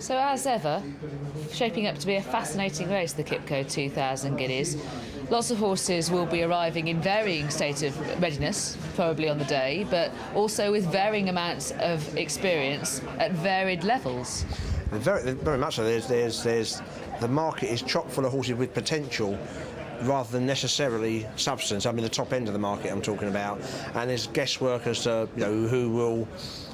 So as ever, shaping up to be a fascinating race, the Kipco 2000 Guineas. Lots of horses will be arriving in varying state of readiness, probably on the day, but also with varying amounts of experience at varied levels. Very much so. There's the market is chock full of horses with potential, rather than necessarily substance. I mean, the top end of the market I'm talking about, and there's guesswork as to who will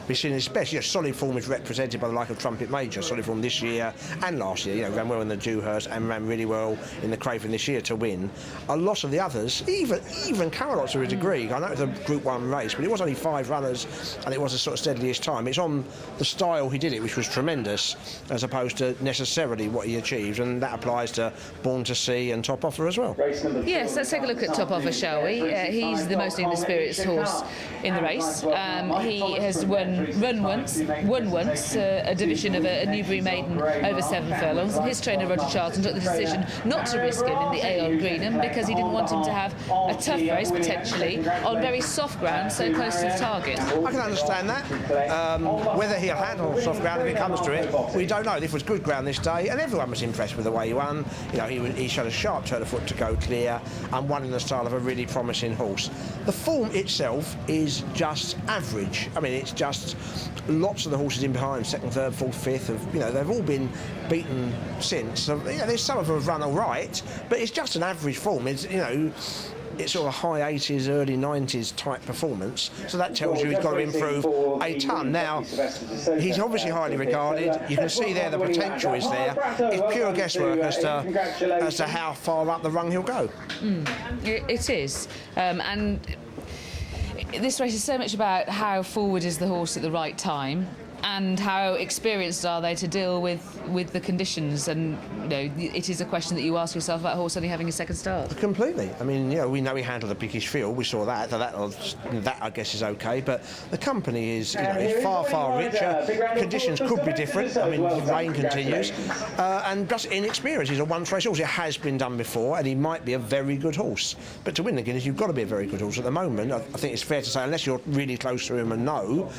be seen as best. Solid form is represented by the like of Trumpet Major. Solid form this year and last year. Ran well in the Dewhurst and ran really well in the Craven this year to win. A lot of the others, even Camelot to a degree. I know it's a Group 1 race, but it was only 5 runners, and it was a sort of steadiest time. It's on the style he did it, which was tremendous, as opposed to necessarily what he achieved, and that applies to Born to Sea and Top Offer as well. Yes, let's take a look at Top Offer, shall we? He's the most inexperienced horse in the race. He has won once, a division of a Newbury maiden over 7 furlongs, and his trainer Roger Charlton took the decision not to risk him in the Aon Greenham because he didn't want him to have a tough race potentially on very soft ground so close to the target. I can understand that. Whether he'll handle soft ground if it comes to it, we don't know. It was good ground this day, and everyone was impressed with the way he won. He showed a sharp turn of foot to go clear and won in the style of a really promising horse. The form itself is just average. I mean, it's just lots of the horses in behind, second, third, fourth, fifth, they've all been beaten since. So, there's some of them have run all right, but it's just an average form. It's sort of high 80s, early 90s type performance. So that tells you he's got to improve a ton. Now, he's obviously highly regarded. You can see there the potential is there. It's pure guesswork as to how far up the rung he'll go. It is. And this race is so much about how forward is the horse at the right time, and how experienced are they to deal with the conditions, and it is a question that you ask yourself about a horse only having a second start. Completely. I mean, we know he handled a biggish field. We saw that. That I guess is okay. But the company is far richer. Conditions could be different. I mean, the rain continues, and just inexperience. He's a one-race horse. It has been done before, and he might be a very good horse. But to win the Guineas, you've got to be a very good horse. At the moment, I think it's fair to say, unless you're really close to him and know,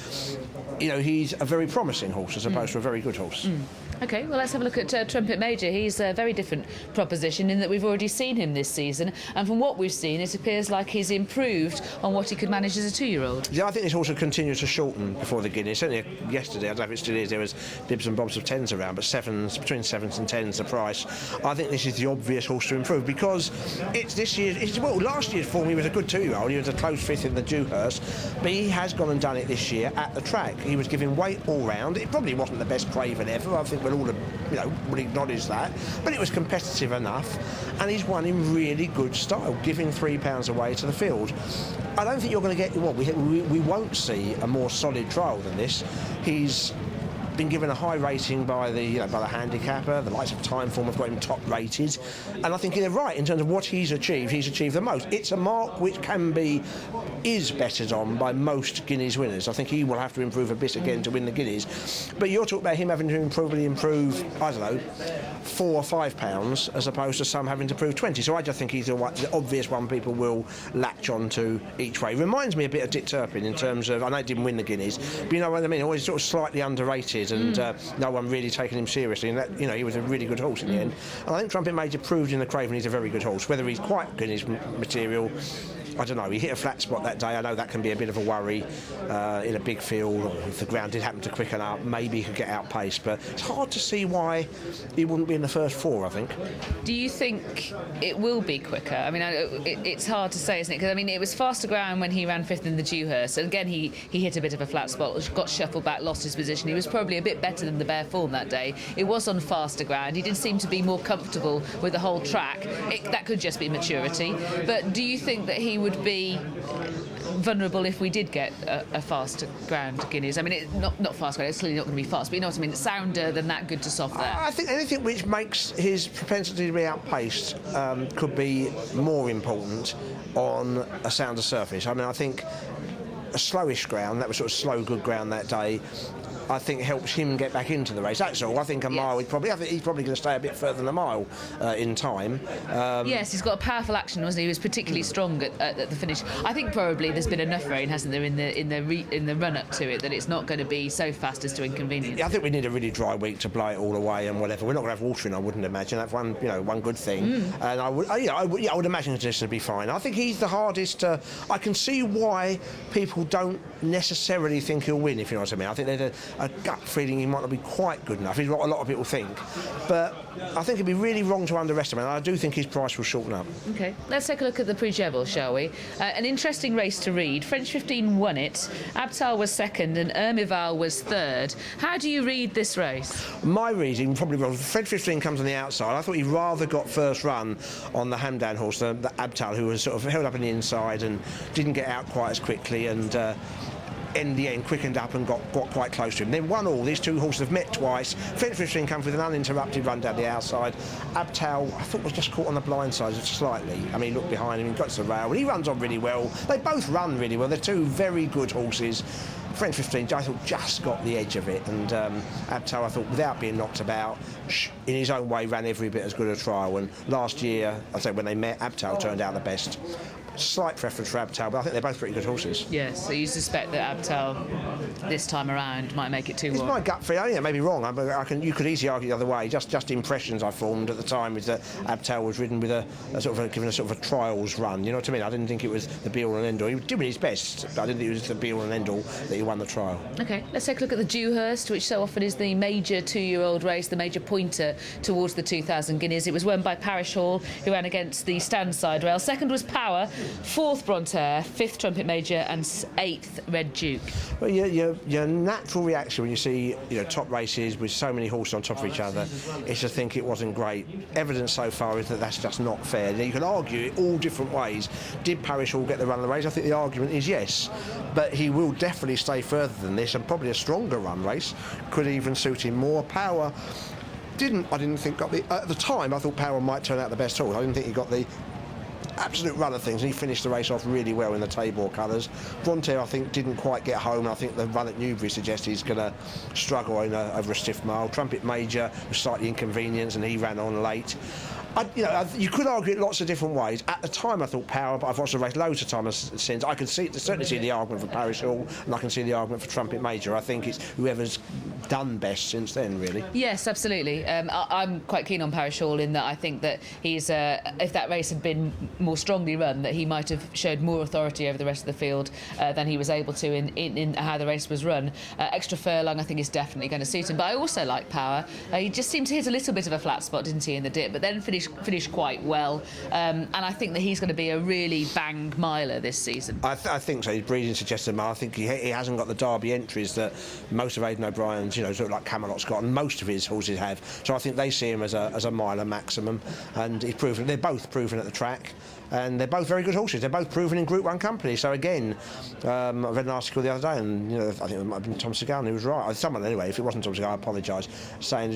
he's a very promising horse as opposed to a very good horse. OK, well, let's have a look at Trumpet Major. He's a very different proposition in that we've already seen him this season, and from what we've seen, it appears like he's improved on what he could manage as a 2-year-old. Yeah, I think this horse will continue to shorten before the Guineas. Certainly yesterday, I don't know if it still is, there was bibs and bobs of 10s around, but between 7s and 10s the price. I think this is the obvious horse to improve because it's this year. Last year's form, he was a good 2-year-old. He was a close 5th in the Dewhurst, but he has gone and done it this year at the track. He was giving weight all round. It probably wasn't the best Craven ever. I think we'll all would acknowledge that, but it was competitive enough, and he's won in really good style, giving £3 away to the field. I don't think you're going to get we won't see a more solid trial than this. He's been given a high rating by the handicapper. The likes of Timeform have got him top rated, and I think they're right in terms of what he's achieved the most. It's a mark which is betted on by most Guineas winners. I think he will have to improve a bit again to win the Guineas, but you're talking about him having to probably improve, I don't know, £4 or £5 as opposed to some having to prove 20. So I just think he's the obvious one people will latch on to each way. Reminds me a bit of Dick Turpin in terms of, I know he didn't win the Guineas, but you know what I mean, always sort of slightly underrated, and no one really taking him seriously, and that, he was a really good horse in the end. And I think Trumpet Major proved in the Craven he's a very good horse. Whether he's quite Guineas material, I don't know. He hit a flat spot that day. I know that can be a bit of a worry in a big field, or if the ground did happen to quicken up, maybe he could get outpaced, but it's hard to see why he wouldn't be in the first 4, I think. Do you think it will be quicker? I mean, it's hard to say, isn't it? Because, I mean, it was faster ground when he ran 5th in the Dewhurst, and again, he hit a bit of a flat spot, got shuffled back, lost his position. He was probably a bit better than the bare form that day. It was on faster ground. He did seem to be more comfortable with the whole track. That could just be maturity. But do you think that he would be vulnerable if we did get a faster ground Guineas? I mean, not fast ground, it's clearly not going to be fast, but you know what I mean, sounder than that good to soft there. I think anything which makes his propensity to be outpaced could be more important on a sounder surface. I mean, I think a slowish ground, that was sort of slow good ground that day, I think helps him get back into the race. That's all. I think a mile, I think he's probably going to stay a bit further than a mile in time. Yes, he's got a powerful action, wasn't he? He was particularly strong at the finish. I think probably there's been enough rain, hasn't there, in the run up to it, that it's not going to be so fast as to inconvenience. Yeah, I think we need a really dry week to blow it all away and whatever. We're not going to have water in, I wouldn't imagine. That's one good thing. And I would imagine this would be fine. I think he's the hardest. I can see why people don't necessarily think he'll win, if you know what I mean. I think there's a gut feeling he might not be quite good enough. He's what a lot of people think. But I think it'd be really wrong to underestimate. I do think his price will shorten up. OK, let's take a look at the Prix de Fontainebleau, shall we? An interesting race to read. French 15 won it, Abtal was second and Ermival was third. How do you read this race? My reading, probably wrong. French 15 comes on the outside. I thought he rather got first run on the Hamdan horse, the Abtal, who was sort of held up on the inside and didn't get out quite as quickly, and in the end quickened up and got quite close to him. Then 1-1, these two horses have met twice. French 15 comes with an uninterrupted run down the outside. Abtal, I thought, was just caught on the blind side just slightly. I mean, he looked behind him, he got to the rail, and he runs on really well. They both run really well. They're two very good horses. French 15, I thought, just got the edge of it, and Abtal, I thought, without being knocked about, in his own way, ran every bit as good a trial. And last year, I think when they met, Abtal turned out the best. Slight preference for Abtal, but I think they're both pretty good horses. Yes, so you suspect that Abtal this time around might make it too It's wide? my gut feeling. I may be wrong. You could easily argue the other way. Just impressions I formed at the time is that Abtal was ridden with given a sort of a trials run. You know what I mean? I didn't think it was the be-all and end-all. He was doing his best, but I didn't think it was the be-all and end-all that he won the trial. OK, let's take a look at the Dewhurst, which so often is the major two-year-old race, the major pointer towards the 2,000 guineas. It was won by Parish Hall, who ran against the stand-side rail. Second was Power, fourth Bronte, fifth Trumpet Major and eighth Red Duke. Well, your natural reaction when you see top races with so many horses on top of each other is to think it wasn't great. Evidence so far is that that's just not fair. Now, you can argue it all different ways. Did Parish Hall get the run of the race? I think the argument is yes, but he will definitely stay further than this, and probably a stronger run race could even suit him more. Power I didn't think got the at the time. I thought Power might turn out the best horse. I didn't think he got the absolute run of things, and he finished the race off really well in the Tabor colours. Bronte, I think, didn't quite get home. I think the run at Newbury suggests he's going to struggle over a stiff mile. Trumpet Major was slightly inconvenienced, and he ran on late. You could argue it lots of different ways. At the time, I thought Power, but I've watched the race loads of times since. I can certainly see the argument for Parish Hall, and I can see the argument for Trumpet Major. I think it's whoever's done best since then, really. Yes, absolutely. I'm quite keen on Parish Hall in that I think that he's, if that race had been more strongly run, that he might have showed more authority over the rest of the field than he was able to in how the race was run. Extra furlong, I think, is definitely going to suit him. But I also like Power. He just seemed to hit a little bit of a flat spot, didn't he, in the dip, but then finished quite well. And I think that he's going to be a really bang miler this season. I think so. His breeding suggests him. I think he hasn't got the Derby entries that most of Aidan O'Brien's, sort of like Camelot's got, and most of his horses have. So I think they see him as a miler maximum, and he's proven. They're both proven at the track. And they're both very good horses. They're both proven in Group 1 company. So again, I read an article the other day, and I think it might have been Tom Segal, and he was right. Someone anyway. If it wasn't Tom Segal, I apologise.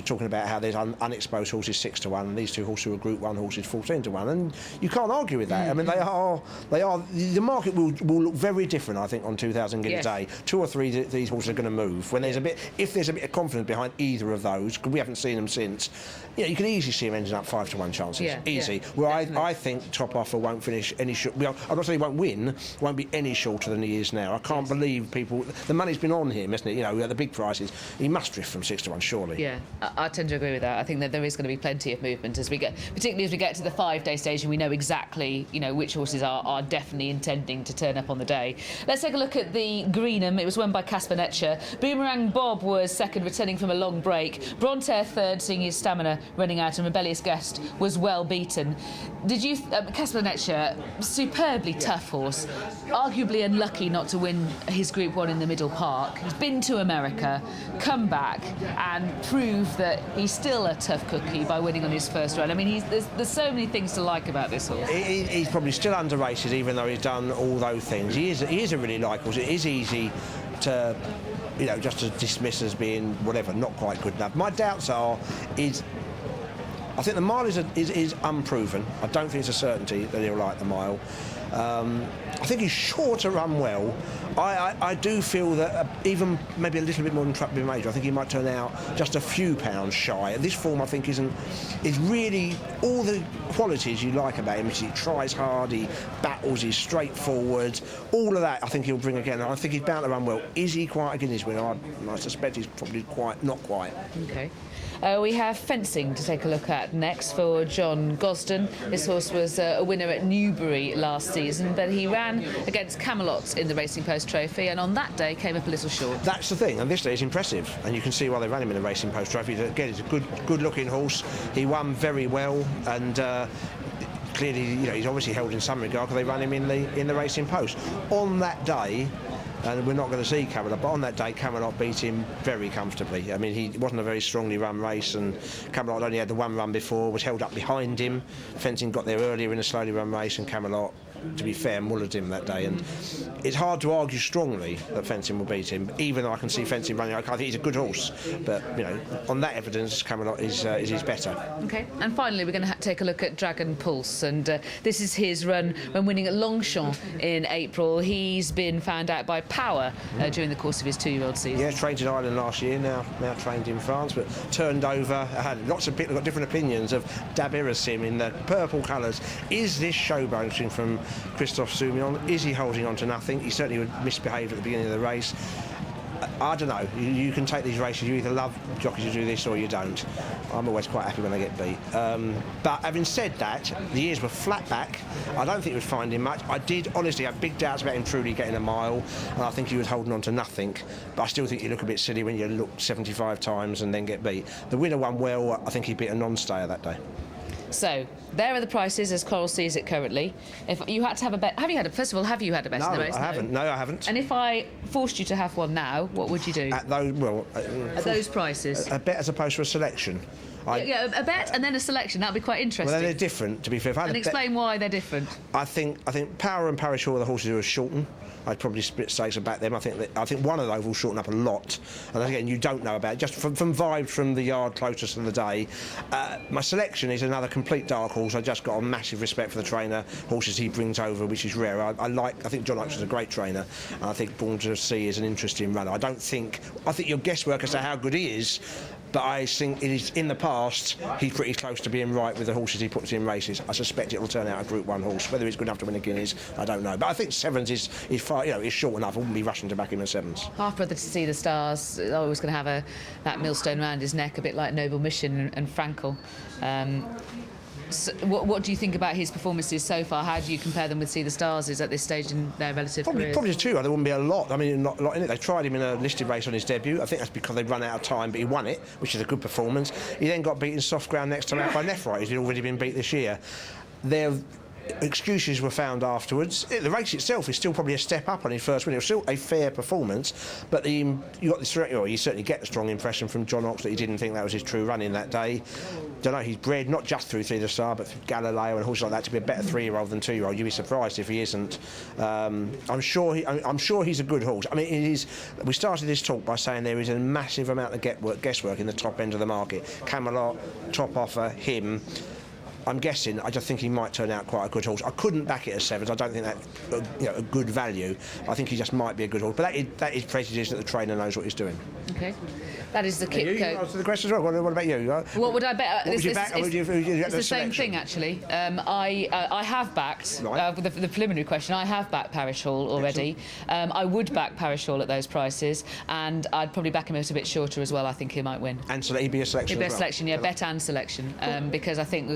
Talking about how there's unexposed horses 6-1, and these two horses who are Group 1 horses 14-1, and you can't argue with that. I mean, they are. The market will look very different, I think, on 2,000 guineas a day. 2 or 3 of these horses are going to move when if there's a bit of confidence behind either of those, because we haven't seen them since. You can easily see them ending up 5-1 chances. Yeah, easy. I think Top Offer won't finish any short. Well, I'm not saying he won't win. Won't be any shorter than he is now. I can't believe people. The money's been on him, isn't it? At the big prices, he must drift from 6-1, surely. Yeah, I tend to agree with that. I think that there is going to be plenty of movement particularly as we get to the 5-day stage, and we know exactly, which horses are definitely intending to turn up on the day. Let's take a look at the Greenham. It was won by Casper Netcher. Boomerang Bob was second, returning from a long break. Bronte third, seeing his stamina running out, and Rebellious Guest was well beaten. Did you, Casper Netcher, superbly tough horse, arguably unlucky not to win his Group 1 in the Middle Park. He's been to America, come back and proved that he's still a tough cookie by winning on his first run. I mean, there's so many things to like about this horse. He's probably still underrated, even though he's done all those things. He is a really likable horse. It is easy to just to dismiss as being whatever, not quite good enough. My doubts I think the mile is unproven. I don't think it's a certainty that he'll like the mile. I think he's sure to run well. I do feel that even maybe a little bit more than Trumpet Major, I think he might turn out just a few pounds shy. This form, I think, is really all the qualities you like about him. He tries hard, he battles, he's straightforward. All of that, I think he'll bring again. I think he's bound to run well. Is he quite a Guineas winner? I suspect he's probably not quite. Okay. We have fencing to take a look at next for John Gosden. This horse was a winner at Newbury last season, but he ran against Camelot in the Racing Post Trophy, and on that day came up a little short. That's the thing, and this day is impressive, and you can see why they ran him in the Racing Post Trophy. Again, he's a good-looking horse. He won very well, and clearly, he's obviously held in some regard because they ran him in the Racing Post. On that day, and we're not going to see Camelot, but on that day Camelot beat him very comfortably. I mean, he wasn't a very strongly run race, and Camelot only had the one run before, was held up behind him. Fencing got there earlier in a slowly run race, and Camelot, to be fair, mullered him that day. And it's hard to argue strongly that Fencing will beat him, even though I can see Fencing running. I think he's a good horse, but on that evidence, Camelot is better. Okay, and finally we're going to take a look at Dragon Pulse, and this is his run when winning at Longchamp in April. He's been found out by Power during the course of his 2-year-old season. Yeah, trained in Ireland last year, now trained in France, but turned over. I had lots of people got different opinions of Dabirasim in the purple colours. Is this showboating from Christophe Soumillon? Is he holding on to nothing? He certainly would misbehave at the beginning of the race. I don't know. You can take these races. You either love jockeys who do this or you don't. I'm always quite happy when they get beat. But having said that, the years were flat back. I don't think he would find him much. I did honestly have big doubts about him truly getting a mile, and I think he was holding on to nothing. But I still think you look a bit silly when you look 75 times and then get beat. The winner won well. I think he beat a non-stayer that day. So there are the prices as Coral sees it currently. If you had to have a bet, have you had a bet in the race? I haven't. No, I haven't. And if I forced you to have one now, what would you do? At those prices? A bet as opposed to a selection. A bet and then a selection. That'd be quite interesting. Well, they're different, to be fair. And explain why they're different. I think Power and Parish Hall are the horses who are shorten. I'd probably split stakes and back them. I think one of those will shorten up a lot. And again, you don't know about it. Just from vibes from the yard closest to the day. My selection is another complete dark horse. I just got a massive respect for the trainer, horses he brings over, which is rare. I think John Oakes is a great trainer, and I think Born to Sea is an interesting runner. I think your guesswork as to how good he is, but I think it is in the past he's pretty close to being right with the horses he puts in races. I suspect it will turn out a Group 1 horse. Whether he's good enough to win a Guineas, I don't know. But I think Sevens is far, is short enough. I wouldn't be rushing to back him in Sevens. Half brother to See the Stars, always going to have that millstone round his neck, a bit like Noble Mission and Frankel. So what do you think about his performances so far? How do you compare them with See the Stars at this stage in their relative careers? Probably two. There wouldn't be a lot. I mean, not a lot in it. They tried him in a listed race on his debut. I think that's because they'd run out of time, but he won it, which is a good performance. He then got beaten soft ground next time out by Nephrite. He'd already been beat this year. Excuses were found afterwards. The race itself is still probably a step up on his first win. It was still a fair performance, but you got this. You certainly get the strong impression from John Oakes that he didn't think that was his true run in that day. Don't know. He's bred not just through See the Star, but through Galileo and horses like that to be a better 3-year-old than 2-year-old. You'd be surprised if he isn't. I'm sure he's a good horse. I mean, it is. We started this talk by saying there is a massive amount of guesswork in the top end of the market. Camelot, Top Offer, him. I'm guessing. I just think he might turn out quite a good horse. I couldn't back it as Sevens. I don't think that's a good value. I think he just might be a good horse. But that is prejudice that the trainer knows what he's doing. Okay. That is the Kipco. You answer the question as well. What about you? What would I bet? What would you back? It's the same thing, actually. I have backed, the preliminary question, I have backed Parish Hall already. I would back Parish Hall at those prices, and I'd probably back him a bit shorter as well. I think he might win. And so he'd be a selection. He'd be a selection, yeah, bet and selection. Because I think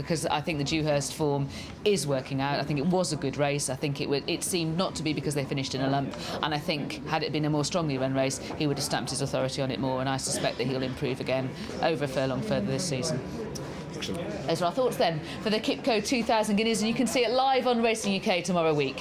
the Dewhurst form is working out. I think it was a good race. I think it seemed not to be because they finished in a lump, and I think had it been a more strongly run race, he would have stamped his authority on it more, and I suspect that he'll improve again over a furlong further this season. Excellent. Those are our thoughts then for the Kipco 2000 Guineas, and you can see it live on Racing UK tomorrow week.